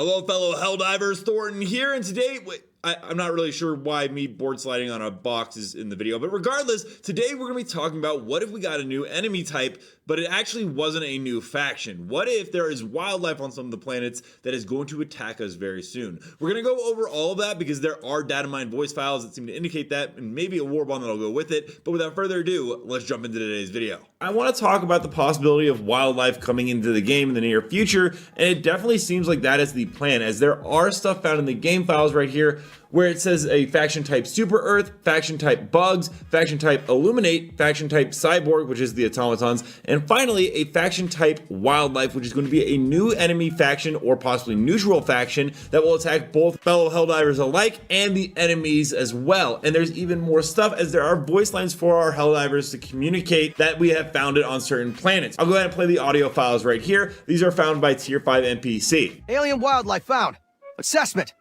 Hello fellow Helldivers, Thornton here, and today, I'm not really sure why me board sliding on a box is in the video, but regardless, today we're going to be talking about what if we got a new enemy type, but it actually wasn't a new faction. What if there is wildlife on some of the planets that is going to attack us very soon? We're going to go over all of that because there are data mine voice files that seem to indicate that, and maybe a war bond that'll go with it, but without further ado, let's jump into today's video. I want to talk about the possibility of wildlife coming into the game in the near future, and it definitely seems like that is the plan, as there are stuff found in the game files right here where it says a faction type Super Earth, faction type Bugs, faction type Illuminate, faction type Cyborg, which is the automatons, and finally a faction type Wildlife, which is going to be a new enemy faction or possibly neutral faction that will attack both fellow Helldivers alike and the enemies as well. And there's even more stuff, as there are voice lines for our Helldivers to communicate that we have found it on certain planets. I'll go ahead and play the audio files right here. These are found by Tier 5 NPC. Alien wildlife found. Assessment.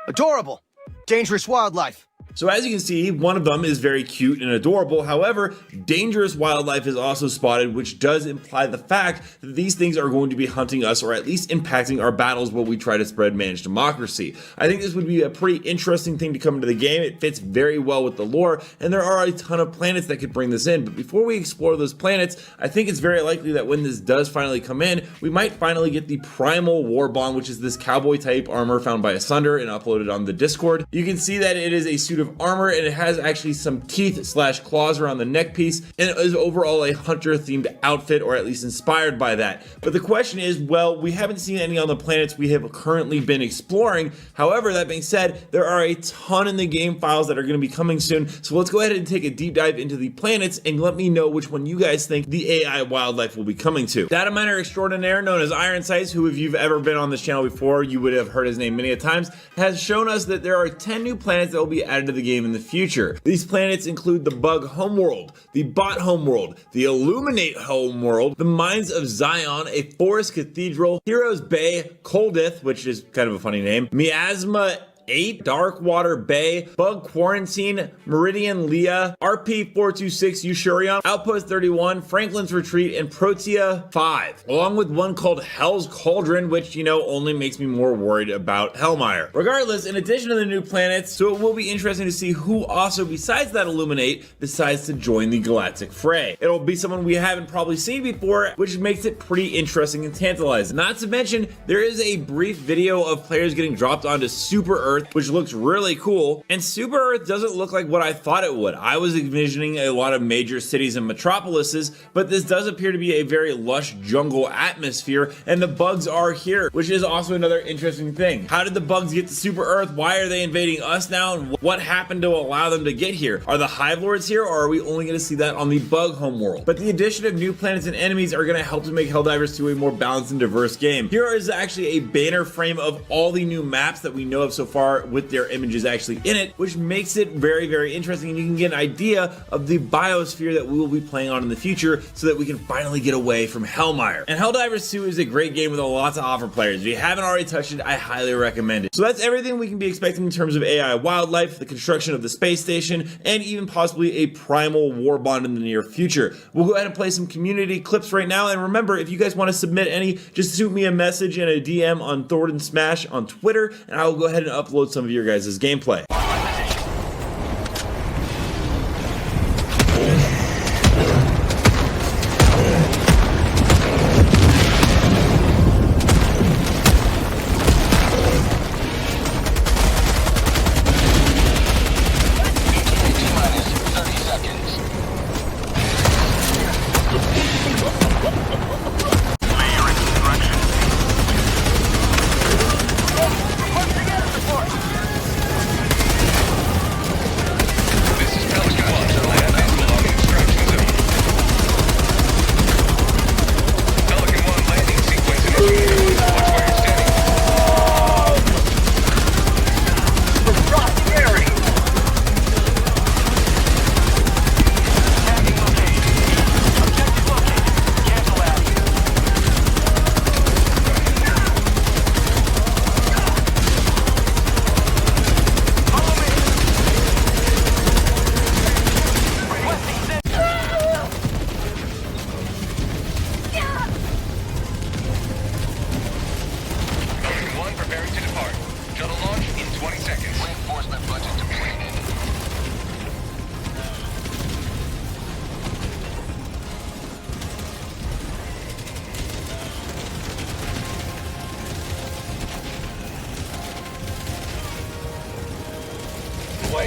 Adorable. Dangerous wildlife. So as you can see, one of them is very cute and adorable. However, dangerous wildlife is also spotted, which does imply the fact that these things are going to be hunting us, or at least impacting our battles while we try to spread managed democracy. I think this would be a pretty interesting thing to come into the game. It fits very well with the lore, and there are a ton of planets that could bring this in. But before we explore those planets, I think it's very likely that when this does finally come in, we might finally get the Primal War Bond, which is this cowboy type armor found by Asunder and uploaded on the Discord. You can see that it is a suit of armor, and it has actually some teeth / claws around the neck piece, and it is overall a hunter themed outfit, or at least inspired by that. But the question is, well, we haven't seen any on the planets we have currently been exploring. However, that being said, there are a ton in the game files that are going to be coming soon, so let's go ahead and take a deep dive into the planets and let me know which one you guys think the AI wildlife will be coming to. Data miner extraordinaire known as Iron Sights, who if you've ever been on this channel before, you would have heard his name many a times, has shown us that there are 10 new planets that will be added to the game in the future. These planets include the Bug homeworld, the Bot homeworld, the Illuminate homeworld, the Mines of Zion, a forest cathedral, Heroes Bay, Coldith, which is kind of a funny name, Miasma 8, Darkwater Bay, Bug Quarantine, Meridian Leah, RP426 Eushurion, Outpost 31, Franklin's Retreat, and Protea 5, along with one called Hell's Cauldron, which, you know, only makes me more worried about Hellmire. Regardless, in addition to the new planets, so it will be interesting to see who also, besides that Illuminate, decides to join the galactic fray. It'll be someone we haven't probably seen before, which makes it pretty interesting and tantalizing. Not to mention, there is a brief video of players getting dropped onto Super Earth, which looks really cool, and Super Earth doesn't look like what I thought it would. I was envisioning a lot of major cities and metropolises, but this does appear to be a very lush jungle atmosphere, and the bugs are here, which is also another interesting thing. How did the bugs get to Super Earth? Why are they invading us now, and what happened to allow them to get here? Are the Hive Lords here, or are we only going to see that on the Bug homeworld? But the addition of new planets and enemies are going to help to make Helldivers 2 a more balanced and diverse game. Here is actually a banner frame of all the new maps that we know of so far, with their images actually in it, which makes it very, very interesting, and you can get an idea of the biosphere that we will be playing on in the future so that we can finally get away from Hellmire. And Helldivers 2 is a great game with a lot to offer players. If you haven't already touched it, I highly recommend it. So that's everything we can be expecting in terms of AI wildlife, the construction of the space station, and even possibly a primal war bond in the near future. We'll go ahead and play some community clips right now, and remember, if you guys want to submit any, just shoot me a message and a DM on Thornton Smash on Twitter, and I will go ahead and upload some of your guys' gameplay.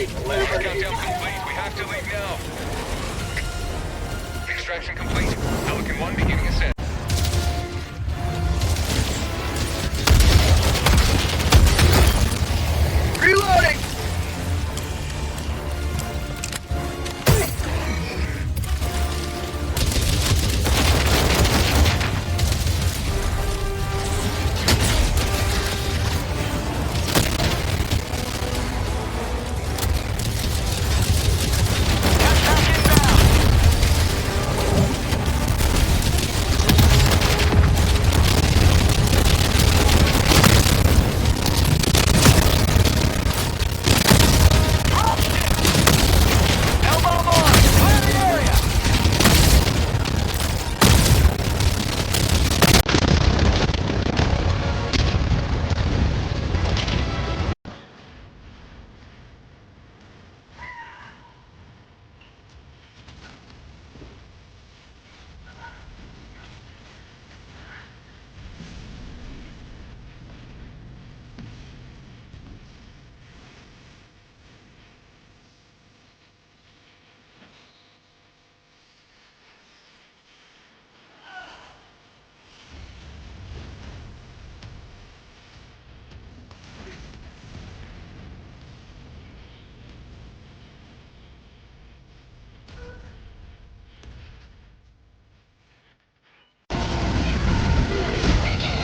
right, Liberty. Countdown complete. We have to leave now. Extraction complete. Pelican 1 beginning ascent. Reloading!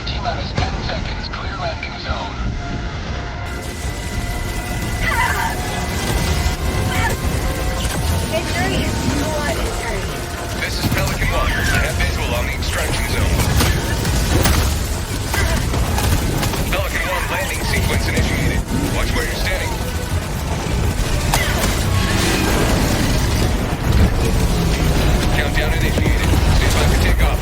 T-minus 10 seconds. Clear landing zone. This is Pelican 1. I have visual on the extraction zone. Pelican 1 landing sequence initiated. Watch where you're standing. Countdown initiated. Stand by for takeoff.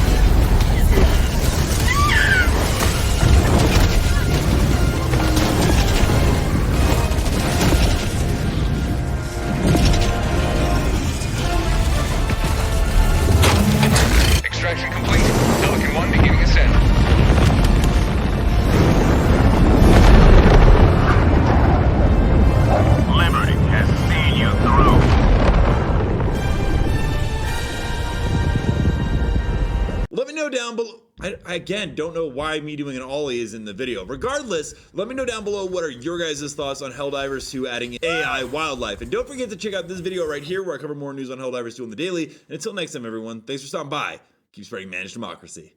Extraction complete. Pelican 1 beginning ascent. Liberty has seen you through. Let me know down below. I again don't know why me doing an ollie is in the video. Regardless, let me know down below what are your guys' thoughts on Helldivers 2 adding AI wildlife. And don't forget to check out this video right here where I cover more news on Helldivers 2 on the daily. And until next time, everyone, thanks for stopping by. Keep spreading managed democracy.